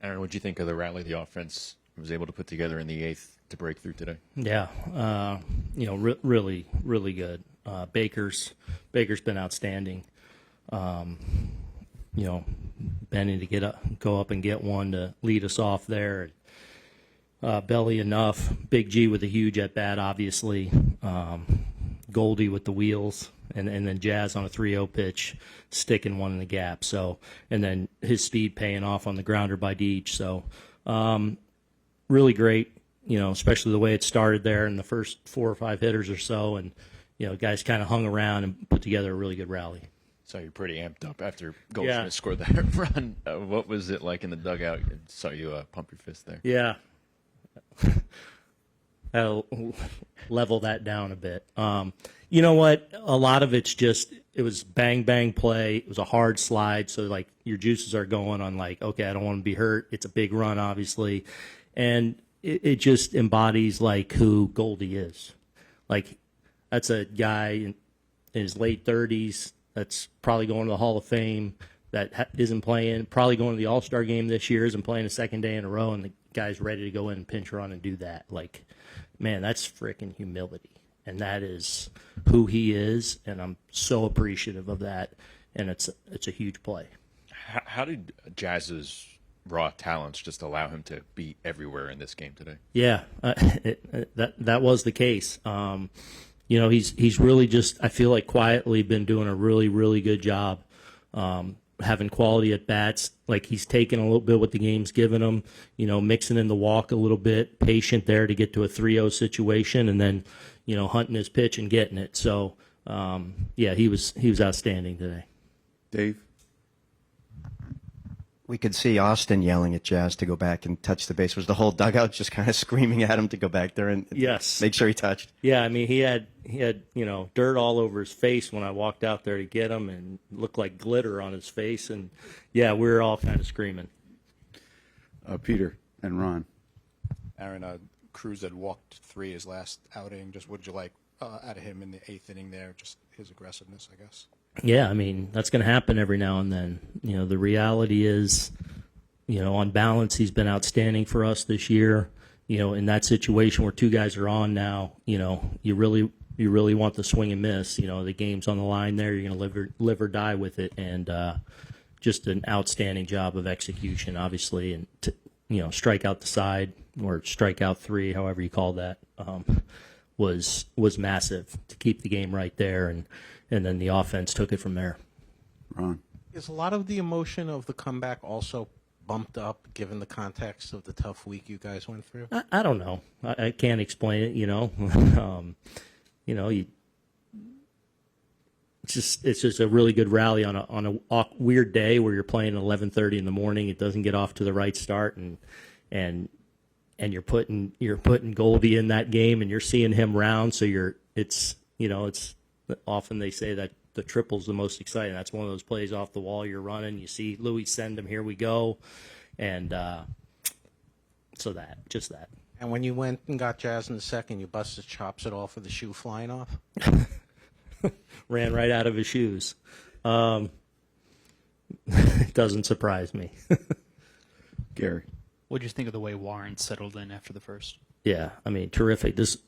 Aaron, what do you think of the rally the offense was able to put together in the eighth to break through today? Yeah, really, really good. Baker's been outstanding. Benny to go up and get one to lead us off there. Belly enough. Big G with a huge at bat, obviously. Goldie with the wheels, and then Jazz on a 3-0 pitch, sticking one in the gap. So, and then his speed paying off on the grounder by Deach. So, really great. Especially the way it started there in the first 4 or 5 hitters or so, and guys kind of hung around and put together a really good rally. So you're pretty amped up after Goldschmidt scored that run. What was it like in the dugout? I saw you pump your fist there. Yeah. I'll level that down a bit. You know what? A lot of it's just, it was bang, bang play. It was a hard slide. So, like, your juices are going on, like, okay, I don't want to be hurt. It's a big run, obviously. And it just embodies, like, who Goldie is. Like, that's a guy in his late 30s that's probably going to the Hall of Fame, that isn't playing, probably going to the All-Star game this year, isn't playing a second day in a row, and the guy's ready to go in and pinch run and do that. Like, man, that's freaking humility. And that is who he is, and I'm so appreciative of that, and it's a huge play. How did Jazz's raw talents just allow him to be everywhere in this game today? Yeah, that was the case. He's really just, I feel like, quietly been doing a really, really good job having quality at bats. Like, he's taking a little bit what the game's given him, mixing in the walk a little bit, patient there to get to a 3-0 situation, and then, hunting his pitch and getting it. So, he was outstanding today. Dave? We could see Austin yelling at Jazz to go back and touch the base. Was the whole dugout just kind of screaming at him to go back there and make sure he touched? Yeah, I mean, he had dirt all over his face when I walked out there to get him, and looked like glitter on his face. And yeah, we were all kind of screaming. Peter and Ron. Aaron, Cruz had walked 3 his last outing. Just what did you like out of him in the 8th inning there? Just his aggressiveness, I guess. Yeah, I mean, that's going to happen every now and then. The reality is, on balance, he's been outstanding for us this year. In that situation where 2 guys are on now, you really want the swing and miss. The game's on the line there. You're going to live or die with it. And just an outstanding job of execution, obviously. And, strike out the side or strike out 3, however you call that, was massive to keep the game right there. And then the offense took it from there. Ron. Is a lot of the emotion of the comeback also bumped up, given the context of the tough week you guys went through? I don't know. I can't explain it. It's just a really good rally on a weird day where you're playing at 11:30 in the morning. It doesn't get off to the right start, and you're putting Goldie in that game, and you're seeing him round. So it's often they say that the triple's the most exciting. That's one of those plays off the wall you're running. You see Louis send him, here we go. And so just that. And when you went and got Jazz in the second, you busted chops at all for the shoe flying off? Ran right out of his shoes. It doesn't surprise me. Gary. What did you think of the way Warren settled in after the first? Yeah, I mean, terrific. This,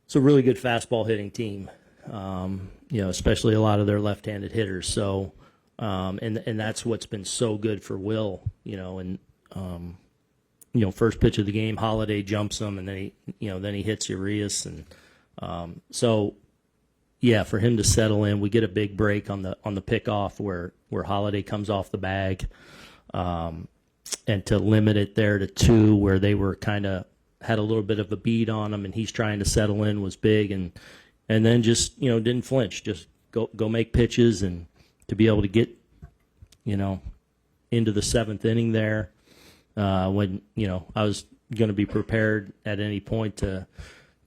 it's a really good fastball hitting team, especially a lot of their left-handed hitters. So, and that's what's been so good for Will, first pitch of the game, Holiday jumps him, and then he hits Urias, and so, yeah, for him to settle in, we get a big break on the pickoff where Holiday comes off the bag, and to limit it there to 2, where they were kind of had a little bit of a beat on him, and he's trying to settle in, was big, and then just didn't flinch, just go make pitches, and to be able to get into the 7th inning there when I was going to be prepared at any point to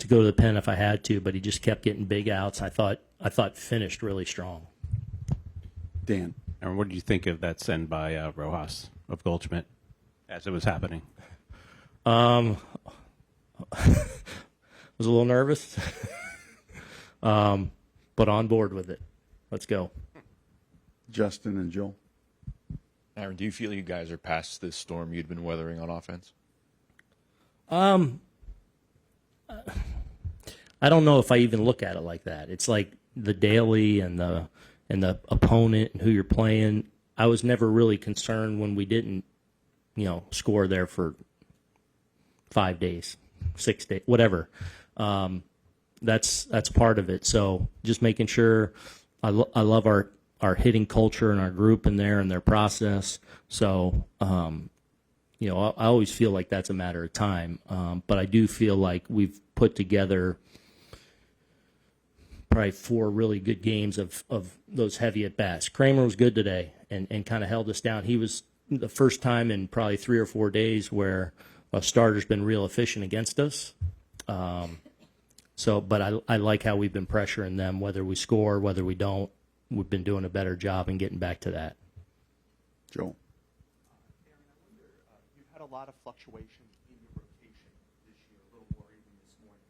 go to the pen if I had to, but he just kept getting big outs. I thought finished really strong. Dan. And what did you think of that send by Rojas of Goldschmidt as it was happening? Was a little nervous, but on board with it. Let's go. Justin and Joel. Aaron, do you feel you guys are past this storm you'd been weathering on offense? I don't know if I even look at it like that. It's like the daily and the opponent and who you're playing. I was never really concerned when we didn't, score there for 5 days, 6 days, whatever. That's part of it. So just making sure I love our hitting culture and our group in there and their process. So, I always feel like that's a matter of time. But I do feel like we've put together probably 4 really good games of those heavy at-bats. Kramer was good today and kind of held us down. He was the first time in probably 3 or 4 days where a starter's been real efficient against us. But I like how we've been pressuring them, whether we score, whether we don't. We've been doing a better job in getting back to that. Joel. You've had a lot of fluctuation in your rotation this year, a little more even this morning.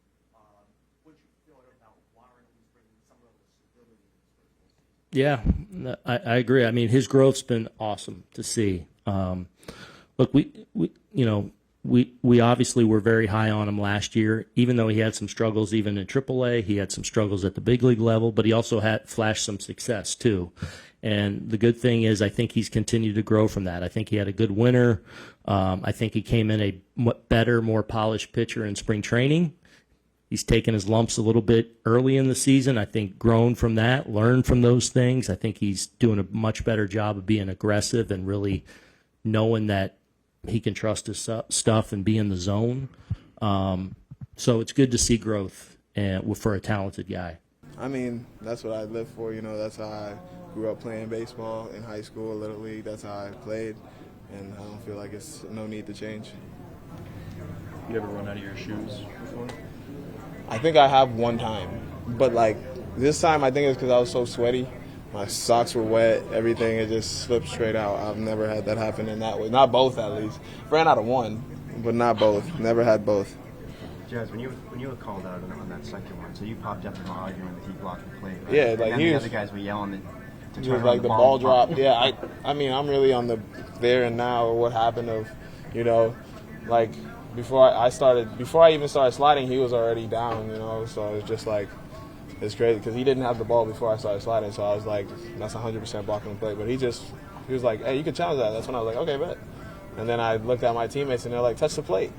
What did you feel about Warren bringing some of the stability in this first season? Yeah, I agree. I mean, his growth's been awesome to see. Look, we obviously were very high on him last year, even though he had some struggles even in AAA. He had some struggles at the big league level, but he also had flashed some success too. And the good thing is I think he's continued to grow from that. I think he had a good winter. I think he came in a better, more polished pitcher in spring training. He's taken his lumps a little bit early in the season. I think grown from that, learned from those things. I think he's doing a much better job of being aggressive and really knowing that he can trust his stuff and be in the zone. So it's good to see growth for a talented guy. I mean, that's what I live for. That's how I grew up playing baseball in high school, Little League. That's how I played, and I don't feel like it's no need to change. You ever run out of your shoes before? I think I have one time, but this time I think it's because I was so sweaty. My socks were wet, everything, it just slipped straight out. I've never had that happen in that way. Not both, at least. Ran out of one, but not both. Never had both. Jazz, when you were called out on that second one, so you popped up and arguing that he blocked the play, right? Yeah, and then he the was, other guys were yelling to he turn was around the ball dropped. Yeah, I mean, I'm really on the there and now of what happened of, before I even started sliding, he was already down, so it's just it's crazy because he didn't have the ball before I started sliding, so I was like, that's 100% blocking the play. But he was like, hey, you can challenge that. That's when I was like, okay, bet. And then I looked at my teammates and they're like, touch the plate.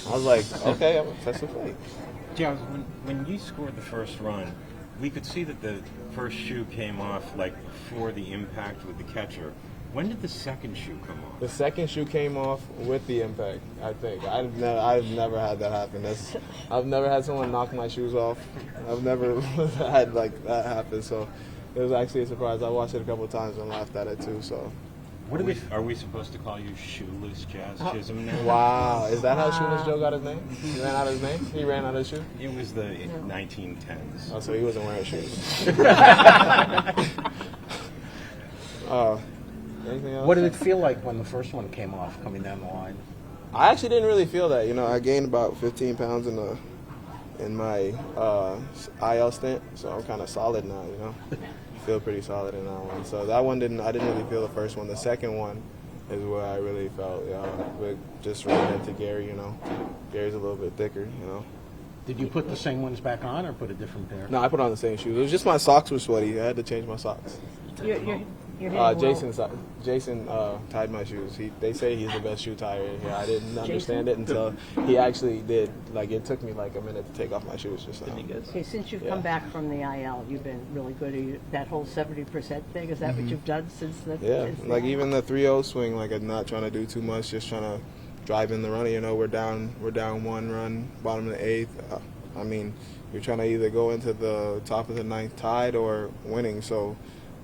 I was like, okay, I'm going to touch the plate. Jazz, when you scored the first run, we could see that the first shoe came off before the impact with the catcher. When did the second shoe come off? The second shoe came off with the impact, I think. I've never had that happen. I've never had someone knock my shoes off. I've never had that happen. So it was actually a surprise. I watched it a couple of times and laughed at it too. So. Are we supposed to call you shoeless Jazz Chisholm now? Wow, is that how Shoeless Joe got his name? He ran out of his name? He ran out of his shoe? It was the 1910s. Oh, so he wasn't wearing shoes. Anything else? What did it feel like when the first one came off coming down the line? I actually didn't really feel that. I gained about 15 pounds in my IL stint, so I'm kind of solid now. I feel pretty solid in that one. So that one I didn't really feel the first one. The second one is where I really felt. But just ran into Gary. Gary's a little bit thicker. Did you put the same ones back on or put a different pair? No, I put on the same shoes. It was just my socks were sweaty. I had to change my socks. Jason tied my shoes. They say he's the best shoe tire in here. I didn't understand it until he actually did. It took me a minute to take off my shoes just now. Okay, since you've come back from the IL, you've been really good. That whole 70% thing, is that what you've done since the? Yeah, even the 3-0 swing, I'm not trying to do too much, just trying to drive in the run. We're down 1 run, bottom of the 8th. I mean, you're trying to either go into the top of the 9th tied or winning. So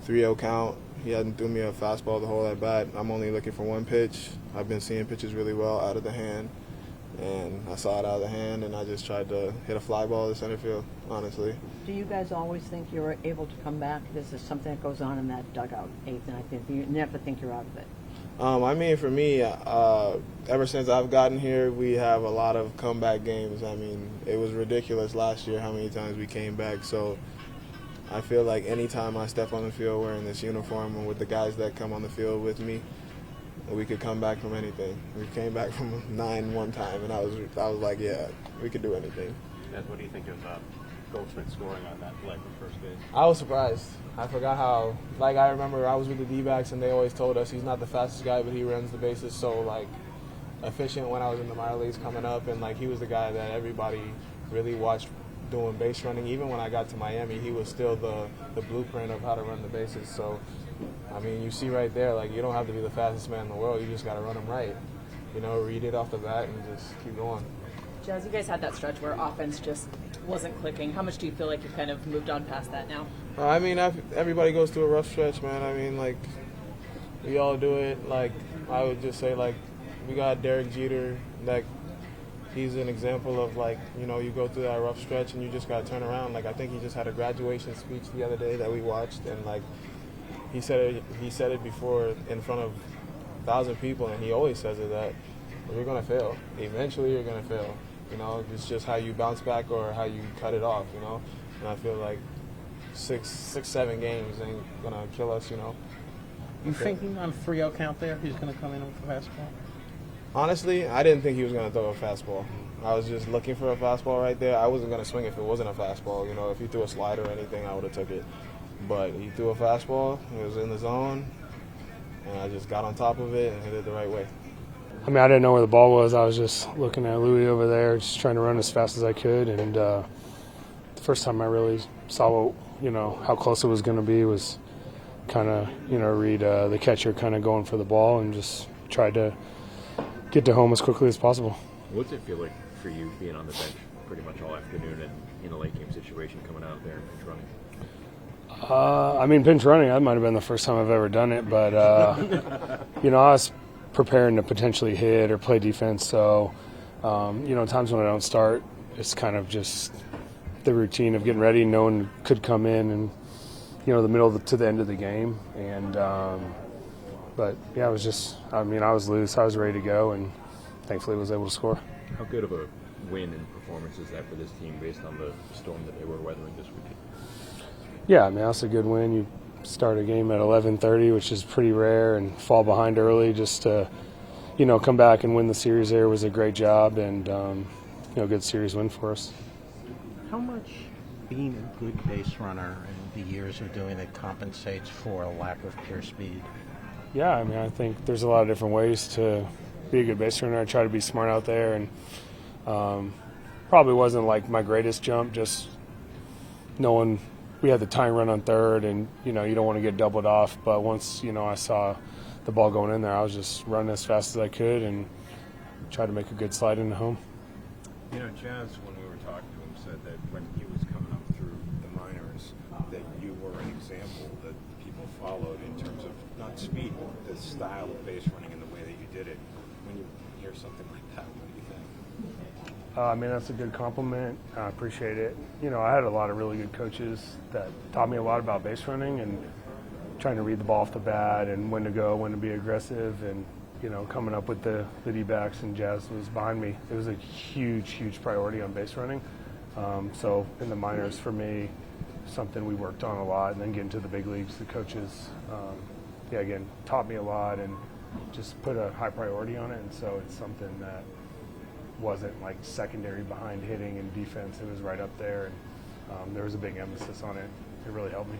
3-0 count. He hadn't threw me a fastball the whole at bat. I'm only looking for one pitch. I've been seeing pitches really well out of the hand, and I saw it out of the hand, and I just tried to hit a fly ball to center field, honestly. Do you guys always think you're able to come back? This is something that goes on in that dugout, 8th and 9th. You never think you're out of it. I mean, for me, ever since I've gotten here, we have a lot of comeback games. I mean, it was ridiculous last year how many times we came back. So I feel like anytime I step on the field wearing this uniform and with the guys that come on the field with me, we could come back from anything. We came back from 9 one time, and I was like, yeah, we could do anything. Ed, what do you think of Goldschmidt scoring on that play from first base? I was surprised. I forgot how, like, I remember I was with the D-backs, and they always told us he's not the fastest guy, but he runs the bases so, like, efficient when I was in the minor leagues coming up, and, like, he was the guy that everybody really watched doing base running. Even when I got to Miami, he was still the blueprint of how to run the bases. So, I mean, you see right there, like, you don't have to be the fastest man in the world. You just got to run them right. You know, read it off the bat and just keep going. Jazz, you guys had that stretch where offense just wasn't clicking. How much do you feel like you've kind of moved on past that now? I mean, everybody goes through a rough stretch, man. I mean, like, we all do it. Like, I would just say, like, we got Derek Jeter, like, he's an example of, like, you know, you go through that rough stretch and you just got to turn around. Like, I think he just had a graduation speech the other day that we watched, and, like, he said it before in front of 1,000 people, and he always says it, that you're going to fail. Eventually you're going to fail. You know, it's just how you bounce back or how you cut it off, you know. And I feel like 7 games ain't going to kill us, you know. You thinking on 3-0 count there he's going to come in with a fastball? Honestly, I didn't think he was going to throw a fastball. I was just looking for a fastball right there. I wasn't going to swing if it wasn't a fastball. You know, if he threw a slider or anything, I would have took it. But he threw a fastball. It was in the zone, and I just got on top of it and hit it the right way. I mean, I didn't know where the ball was. I was just looking at Louis over there, just trying to run as fast as I could. And the first time I really saw, how close it was going to be was kind of, read the catcher kind of going for the ball and just tried to get to home as quickly as possible. What's it feel like for you being on the bench pretty much all afternoon and in a late game situation coming out there and pinch running? I mean, pinch running, that might have been the first time I've ever done it, but, I was preparing to potentially hit or play defense, so, times when I don't start, it's kind of just the routine of getting ready. No one could come in and, the middle to the end of the game, and but, yeah, I was loose. I was ready to go, and thankfully was able to score. How good of a win and performance is that for this team based on the storm that they were weathering this weekend? Yeah, I mean, that's a good win. You start a game at 11:30, which is pretty rare, and fall behind early just to, come back and win the series there was a great job, and, good series win for us. How much being a good base runner and the years of doing it compensates for a lack of pure speed? Yeah, I mean, I think there's a lot of different ways to be a good base runner. I try to be smart out there, and probably wasn't like my greatest jump, just knowing we had the tying run on third, and, you don't want to get doubled off. But once, I saw the ball going in there, I was just running as fast as I could and try to make a good slide into home. Jazz, when we were talking to him, said that when he was coming up through the minors, that you were an example that people followed in terms of not speed, but the style of base running and the way that you did it. When you hear something like that, what do you think? I mean, that's a good compliment. I appreciate it. I had a lot of really good coaches that taught me a lot about base running and trying to read the ball off the bat and when to go, when to be aggressive, and, coming up with the D-backs, and Jazz was behind me. It was a huge, huge priority on base running. So in the minors, for me, something we worked on a lot, and then getting to the big leagues, the coaches, again, taught me a lot and just put a high priority on it. And so it's something that wasn't like secondary behind hitting and defense. It was right up there, and there was a big emphasis on it. It really helped me.